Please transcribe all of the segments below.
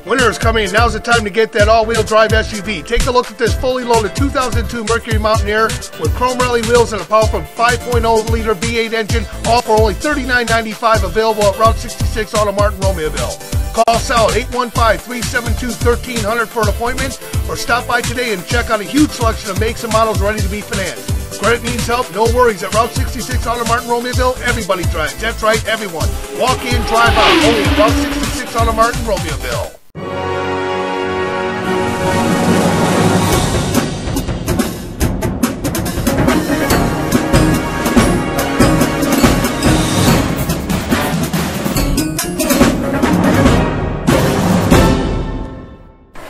Winter is coming, and now's the time to get that all-wheel drive SUV. Take a look at this fully loaded 2002 Mercury Mountaineer with chrome rally wheels and a powerful 5.0-liter V8 engine, all for only $39.95, available at Route 66 Auto Mart in Romeoville. Call Sal at 815-372-1300 for an appointment, or stop by today and check out a huge selection of makes and models ready to be financed. Credit needs help? No worries. At Route 66 Auto Mart in Romeoville, everybody drives. That's right, everyone. Walk in, drive out. Only at Route 66 Auto Mart in Romeoville.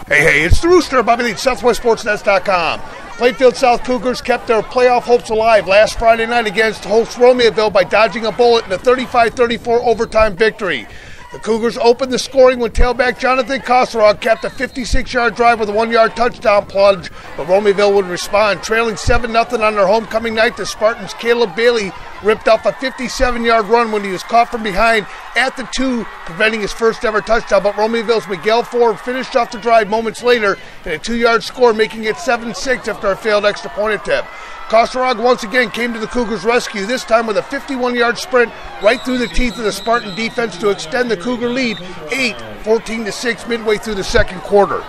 Hey, it's the Rooster, Bobby Leach, SouthWestSportsNets.com. Plainfield South Cougars kept their playoff hopes alive last Friday night against host Romeoville by dodging a bullet in a 35-34 overtime victory. The Cougars opened the scoring when tailback Jonathan Kosarog capped a 56-yard drive with a 1-yard touchdown plunge, but Romeoville would respond. Trailing 7-0 on their homecoming night, the Spartans' Caleb Bailey ripped off a 57-yard run when he was caught from behind at the 2, preventing his first ever touchdown. But Romeoville's Miguel Ford finished off the drive moments later in a 2-yard score, making it 7-6 after a failed extra point attempt. Kosarog once again came to the Cougars' rescue, this time with a 51-yard sprint right through the teeth of the Spartan defense to extend the Cougar lead 14-6 midway through the second quarter.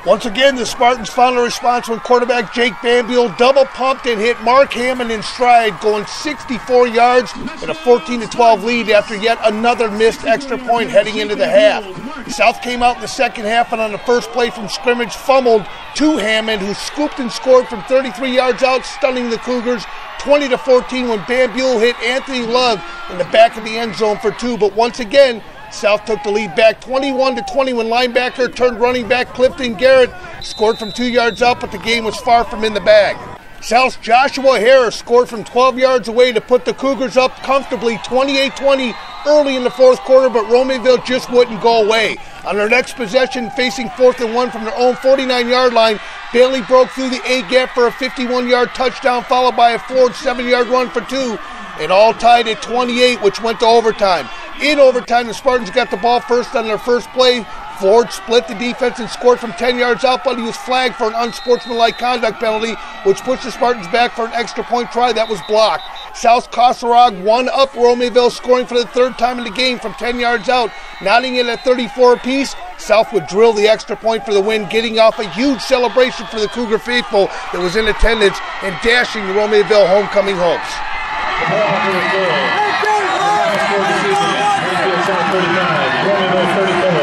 Once again, the Spartans found a response when quarterback Jake Bambule double pumped and hit Mark Hammond in stride, going 64 yards and a 14-12 lead after yet another missed extra point heading into the half. South came out in the second half and on the first play from scrimmage fumbled to Hammond, who scooped and scored from 33 yards out, stunning the Cougars 20-14 when Bambule hit Anthony Love in the back of the end zone for 2. But once again, South took the lead back 21-20 when linebacker turned running back Clifton Garrett scored from 2 yards out, but the game was far from in the bag. South's Joshua Harris scored from 12 yards away to put the Cougars up comfortably 28-20 early in the fourth quarter, but Romeoville just wouldn't go away. On their next possession, facing 4th and 1 from their own 49-yard line, Bailey broke through the A-gap for a 51-yard touchdown, followed by a Ford 7-yard run for 2, and all tied at 28, which went to overtime. In overtime, the Spartans got the ball first on their first play. Ford split the defense and scored from 10 yards out, but he was flagged for an unsportsmanlike conduct penalty, which pushed the Spartans back for an extra point try that was blocked. South Kosarog won up Romeoville, scoring for the third time in the game from 10 yards out, knotting it at 34 apiece. South would drill the extra point for the win, getting off a huge celebration for the Cougar faithful that was in attendance and dashing the Romeoville homecoming hopes.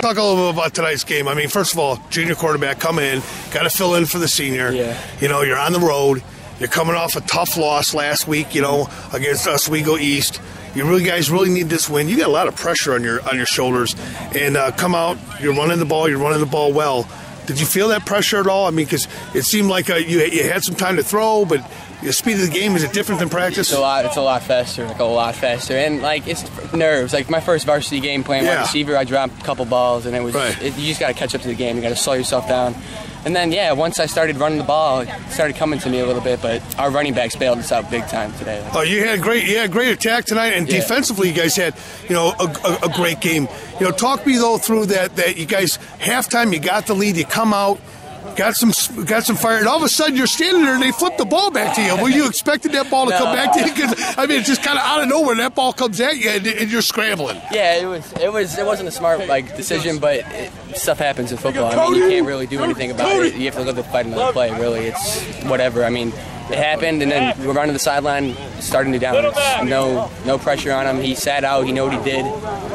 Talk a little bit about tonight's game. I mean, first of all, junior quarterback coming in, got to fill in for the senior. Yeah. You know, you're on the road. You're coming off a tough loss last week, you know, against Oswego East. You guys really need this win. You got a lot of pressure on your shoulders, and come out. You're running the ball well. Did you feel that pressure at all? I mean, because it seemed like you had some time to throw, but the speed of the game, is it different than practice? It's a lot faster, and like it's nerves. Like my first varsity game playing wide receiver, I dropped a couple balls, and it was you just got to catch up to the game. You got to slow yourself down. And then, once I started running the ball, it started coming to me a little bit, but our running backs bailed us out big time today. Oh, you had great attack tonight, and defensively you guys had, a great game. Talk me though through that you guys halftime, you got the lead, you come out, got some fire, and all of a sudden you're standing there and they flip the ball back to you. Were you expecting that ball to come back to you? Because I mean, it's just kind of out of nowhere that ball comes at you and you're scrambling. Yeah, it wasn't a smart decision, but stuff happens in football. I mean, you can't really do anything about it. You have to live with fight another play. Really, it's whatever. I mean, it happened, and then we're running the sideline, starting to down. No pressure on him. He sat out. He knew what he did.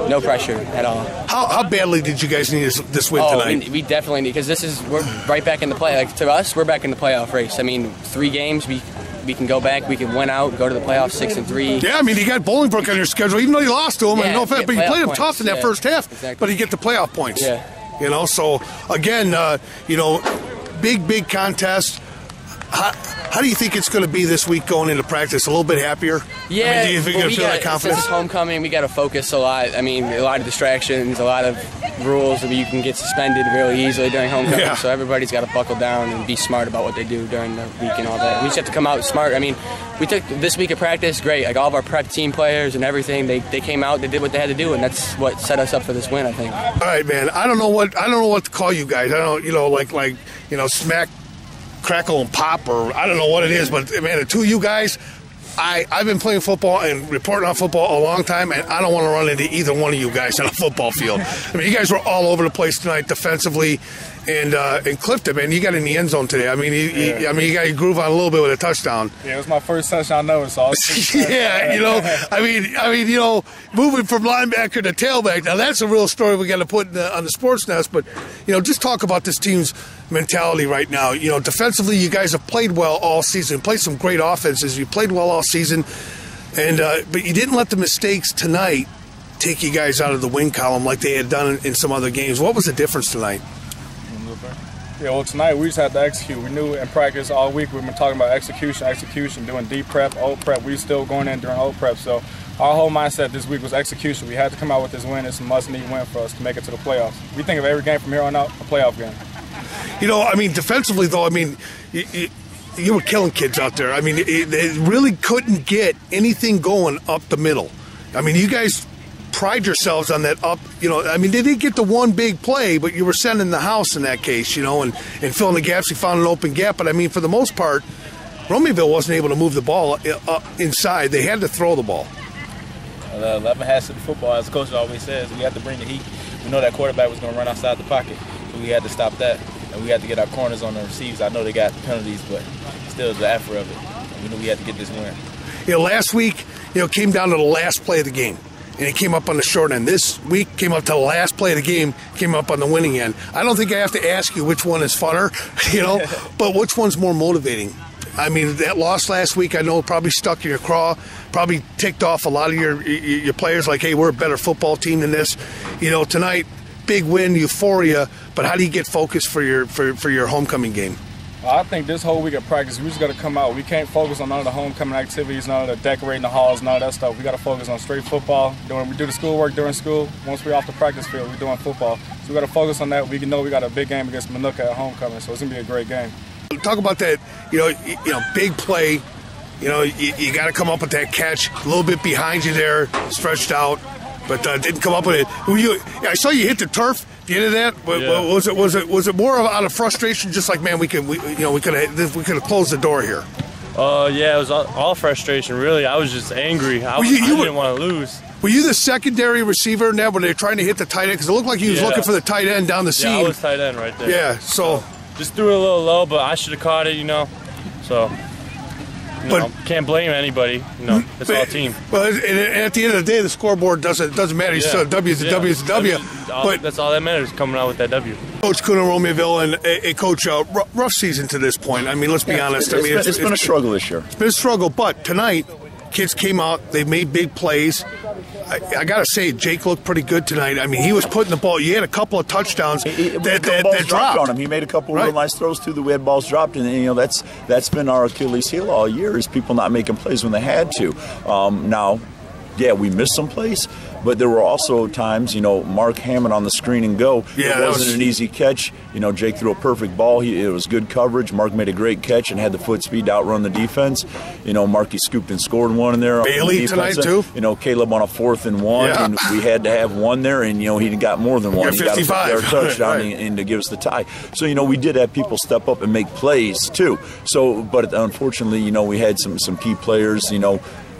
No pressure at all. How badly did you guys need this win tonight? We definitely need, because we're right back in the play. Like, to us, we're back in the playoff race. I mean, 3 games, we can go back, we can win out, go to the playoffs 6-3. Yeah, I mean, you got Bolingbrook on your schedule, even though you lost to them. Yeah, no offense, but you played them tough in that first half. Exactly. But you get the playoff points. Yeah. So again, big contest. How do you think it's going to be this week going into practice? A little bit happier? Yeah. I mean, do you think you're going to feel that confidence? Since it's homecoming, we got to focus a lot. I mean, a lot of distractions, a lot of rules. I mean, you can get suspended really easily during homecoming, Yeah. so everybody's got to buckle down and be smart about what they do during the week and all that. We just have to come out smart. I mean, we took this week of practice great. Like all of our prep team players and everything, they came out, they did what they had to do, and that's what set us up for this win, I think. All right, man. I don't know what to call you guys. I don't, like smack, crackle, and pop, or I don't know what it is, but man, the two of you guys, I've been playing football and reporting on football a long time, and I don't want to run into either one of you guys on a football field. I mean, you guys were all over the place tonight defensively, and Clifton, man, you got in the end zone today. I mean, you got your groove on a little bit with a touchdown. Yeah, it was my first touchdown ever, so I was yeah, I mean, moving from linebacker to tailback. Now that's a real story we got to put on the Sports Nest. But just talk about this team's mentality right now. Defensively, you guys have played well all season. Played some great offenses. You played well all season, and but you didn't let the mistakes tonight take you guys out of the win column like they had done in some other games. What was the difference tonight? Yeah, well, tonight we just had to execute. We knew in practice all week we've been talking about execution, doing deep prep, old prep. We still going in during old prep. So our whole mindset this week was execution. We had to come out with this win. It's a must-need win for us to make it to the playoffs. We think of every game from here on out a playoff game. Defensively, though, you were killing kids out there. I mean, they really couldn't get anything going up the middle. I mean, you guys pride yourselves on that up, they did get the one big play, but you were sending the house in that case, and filling the gaps. You found an open gap, but for the most part, Romeville wasn't able to move the ball up inside. They had to throw the ball. 11 has to the football, as the coach always says. We have to bring the heat. We know that quarterback was going to run outside the pocket, so we had to stop that, and we had to get our corners on the receives. I know they got penalties, but still the effort of it. We knew we had to get this win. Last week, came down to the last play of the game. And it came up on the short end. This week came up to the last play of the game, came up on the winning end. I don't think I have to ask you which one is funner, but which one's more motivating? I mean, that loss last week, I know, probably stuck in your craw, probably ticked off a lot of your players like, hey, we're a better football team than this. Tonight, big win, euphoria, but how do you get focused for your homecoming game? I think this whole week of practice, we just got to come out. We can't focus on none of the homecoming activities, none of the decorating the halls, none of that stuff. We got to focus on straight football. We do the schoolwork during school. Once we're off the practice field, we're doing football. So we got to focus on that. We know we got a big game against Manuka at homecoming, so it's going to be a great game. Talk about that, big play. You got to come up with that catch a little bit behind you there, stretched out, but didn't come up with it. I saw you hit the turf. The end of that, yeah. Was it more out of frustration? Just like, man, we could have closed the door here. Yeah, it was all frustration. Really, I was just angry. I didn't want to lose. Were you the secondary receiver in that when they were trying to hit the tight end? Because it looked like he was looking for the tight end down the seam. Yeah, I was tight end right there. Yeah, so just threw it a little low, but I should have caught it. So. Can't blame anybody. It's all team. Well, at the end of the day, the scoreboard doesn't matter. You still W's a W is a W. But that's all that matters, coming out with that W. Coach Kuna+Romeoville and Coach, rough season to this point. Let's be honest. It's been a struggle this year. It's been a struggle, but tonight, kids came out. They made big plays. I got to say, Jake looked pretty good tonight. He was putting the ball. You had a couple of touchdowns that dropped on him. He made a couple of real nice throws too. We had balls dropped, and that's been our Achilles heel all year, is people not making plays when they had to. Now, yeah, we missed some plays, but there were also times, Mark Hammond on the screen and go. Yeah, it wasn't an easy catch. Jake threw a perfect ball. It was good coverage. Mark made a great catch and had the foot speed to outrun the defense. Marky scooped and scored one in there. Bailey tonight too. Caleb on a 4th and 1, and we had to have one there, and he got more than one. He got 55. He got a touchdown and to give us the tie. So we did have people step up and make plays too. So, but unfortunately, we had some key players,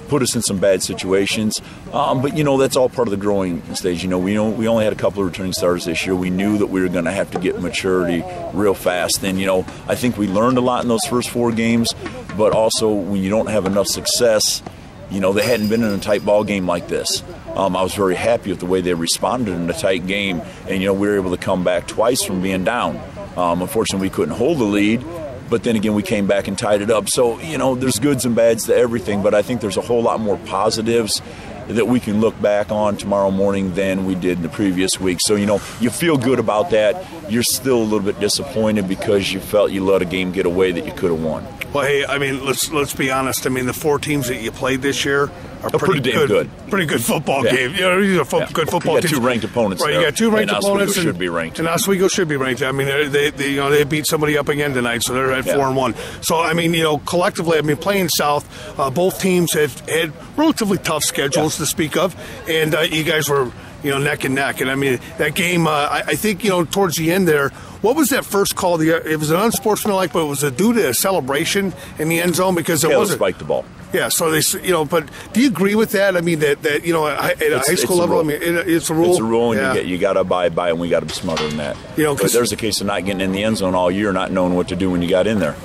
put us in some bad situations. But, that's all part of the growing stage. We only had a couple of returning starters this year. We knew that we were going to have to get maturity real fast. And, I think we learned a lot in those first 4 games. But also, when you don't have enough success, they hadn't been in a tight ball game like this. I was very happy with the way they responded in a tight game. And, we were able to come back twice from being down. Unfortunately, we couldn't hold the lead. But then again, we came back and tied it up. So, there's goods and bads to everything, but I think there's a whole lot more positives that we can look back on tomorrow morning than we did in the previous week. So, you feel good about that. You're still a little bit disappointed because you felt you let a game get away that you could have won. Well, hey, I mean, let's be honest. I mean, the 4 teams that you played this year are pretty damn good. Pretty good football game. You know, these are good football teams. You got 2 ranked opponents. Right, you got 2 ranked opponents. And should be ranked. And Oswego should be ranked. I mean, they beat somebody up again tonight, so they're at 4-1. So I mean, collectively, I mean, playing South, both teams have had relatively tough schedules to speak of, and you guys were neck and neck. And I mean, that game, I think towards the end there. What was that first call? It was an unsportsmanlike, but it was due to a celebration in the end zone because it wasn't spiked the ball. Yeah, so they, but do you agree with that? I mean, that at a high school level, I mean, it's a rule. It's a rule, and you got to abide by it, and we got to be smarter than that. But there's a case of not getting in the end zone all year, not knowing what to do when you got in there.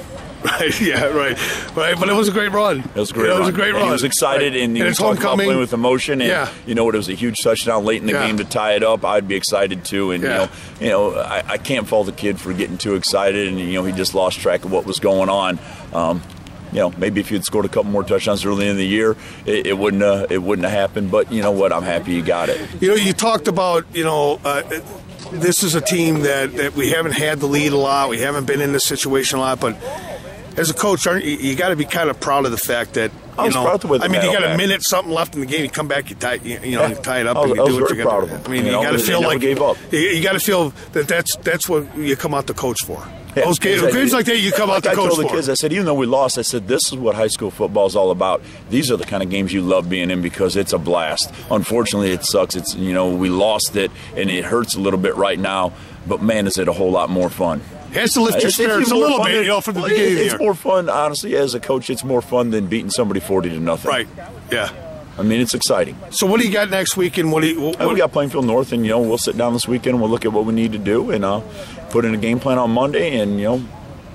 Right, yeah, right. But it was a great run. It was a great run. It was a great run. He was excited, and he was talking about playing with emotion. And you know what? It was a huge touchdown late in the game to tie it up. I'd be excited too. And I can't fault the kid for getting too excited, and he just lost track of what was going on. Maybe if he had scored a couple more touchdowns early in the year, it wouldn't have happened. But you know what? I'm happy you got it. You talked about this is a team that we haven't had the lead a lot. We haven't been in this situation a lot, but. As a coach, you got to be kind of proud of the fact that you got a minute something left in the game. You come back, you tie it up, and you do what you got to do. I mean, you got to feel like gave up. You got to feel that's what you come out to coach for. Yeah, those games like that, you come out to coach for. I told the kids, I said, even though we lost, I said, this is what high school football is all about. These are the kind of games you love being in because it's a blast. Unfortunately, it sucks. It's we lost it, and it hurts a little bit right now. But man, is it a whole lot more fun. It has to lift your spirits a little bit, from the beginning of the year. It's more fun, honestly, as a coach. It's more fun than beating somebody 40-0. Right. Yeah. I mean, it's exciting. So what do you got next week? And we got Plainfield North, and we'll sit down this weekend and we'll look at what we need to do, and put in a game plan on Monday, and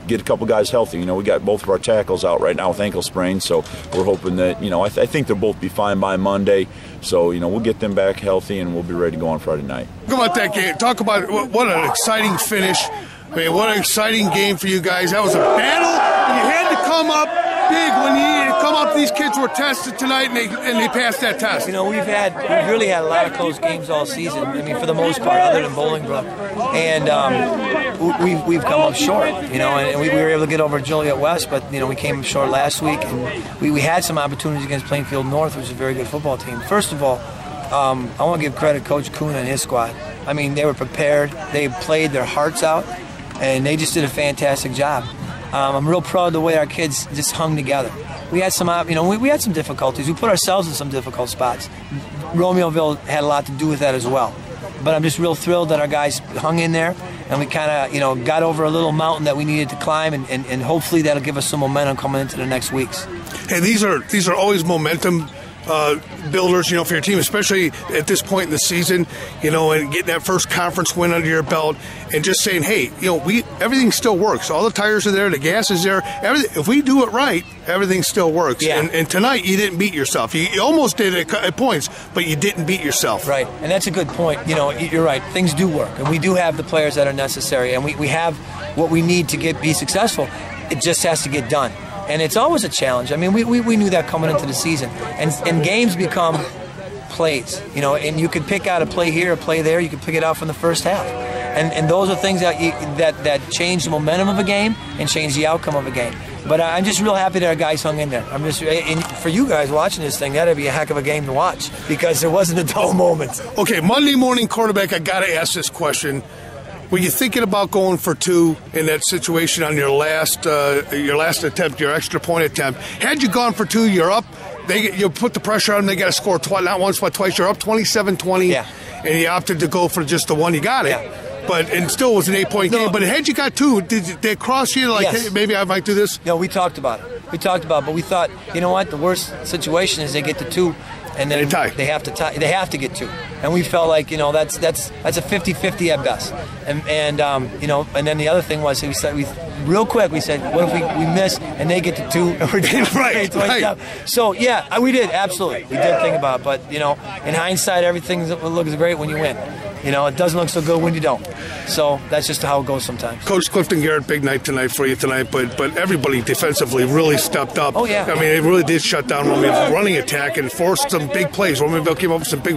get a couple guys healthy. We got both of our tackles out right now with ankle sprains, so we're hoping that I think they'll both be fine by Monday. So we'll get them back healthy, and we'll be ready to go on Friday night. Talk about that game. Talk about what an exciting finish. I mean, what an exciting game for you guys. That was a battle, and you had to come up big when you needed to come up. These kids were tested tonight, and they passed that test. We've really had a lot of close games all season. I mean, for the most part, other than Bolingbrook, and we've come up short. And we were able to get over Joliet West, but we came up short last week, and we had some opportunities against Plainfield North, which is a very good football team. First of all, I want to give credit to Coach Kuna and his squad. I mean, they were prepared. They played their hearts out. And they just did a fantastic job. I'm real proud of the way our kids just hung together. We had some, we had some difficulties. We put ourselves in some difficult spots. Romeoville had a lot to do with that as well. But I'm just real thrilled that our guys hung in there, and we kind of, got over a little mountain that we needed to climb, and hopefully that'll give us some momentum coming into the next weeks. Hey, these are always momentum builders, for your team, especially at this point in the season, and getting that first conference win under your belt, and just saying, hey, everything still works. All the tires are there, the gas is there. If we do it right, everything still works. Yeah. And tonight you didn't beat yourself. You almost did it at points, but you didn't beat yourself. Right, and that's a good point. You're right. Things do work, and we do have the players that are necessary, and we have what we need to be successful. It just has to get done. And it's always a challenge. I mean, we knew that coming into the season. And games become plays, and you could pick out a play here, a play there. You could pick it out from the first half. And those are things that change the momentum of a game and change the outcome of a game. But I'm just real happy that our guys hung in there. And for you guys watching this thing, that'd be a heck of a game to watch because there wasn't a dull moment. Okay, Monday morning quarterback, I got to ask this question. Were you thinking about going for 2 in that situation on your last attempt, your extra point attempt? Had you gone for 2, you're up. You put the pressure on them. They got to score not once but twice. You're up 27-20, and you opted to go for just the 1. You got it. Yeah. But it still was an 8-point game. But had you got 2, did they cross you like, hey, maybe I might do this? No, we talked about it. But we thought, you know what? The worst situation is they get to 2. And then they have to tie. They have to get 2, and we felt like that's a 50-50 at best. And and then the other thing was we said real quick we said, what if we miss and they get to 2 and we're down right. So we did absolutely. We did think about it, but in hindsight everything looks great when you win. You know, it doesn't look so good when you don't. So that's just how it goes sometimes. Coach Clifton, Garrett, big night tonight for you tonight, but everybody defensively really stepped up. Oh, yeah. I mean, it really did shut down Romeoville's running attack and forced some big plays. Romeoville came up with some big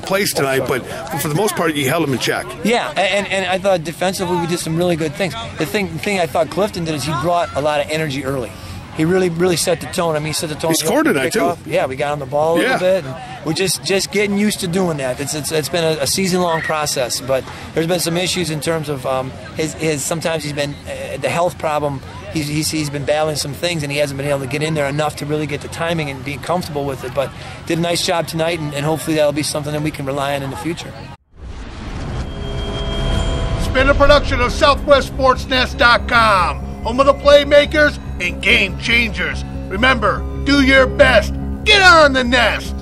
plays tonight, but for the most part, you held them in check. Yeah, and I thought defensively we did some really good things. The thing I thought Clifton did is he brought a lot of energy early. He really set the tone. I mean, he set the tone. He scored tonight, too. Yeah, we got on the ball a little bit. And we're just getting used to doing that. It's been a season-long process, but there's been some issues in terms of his sometimes he's been the health problem. He's been battling some things, and he hasn't been able to get in there enough to really get the timing and be comfortable with it. But did a nice job tonight, and hopefully that'll be something that we can rely on in the future. It's been a production of SouthWestSportsNest.com, home of the playmakers and game changers. Remember, do your best. Get on the nest.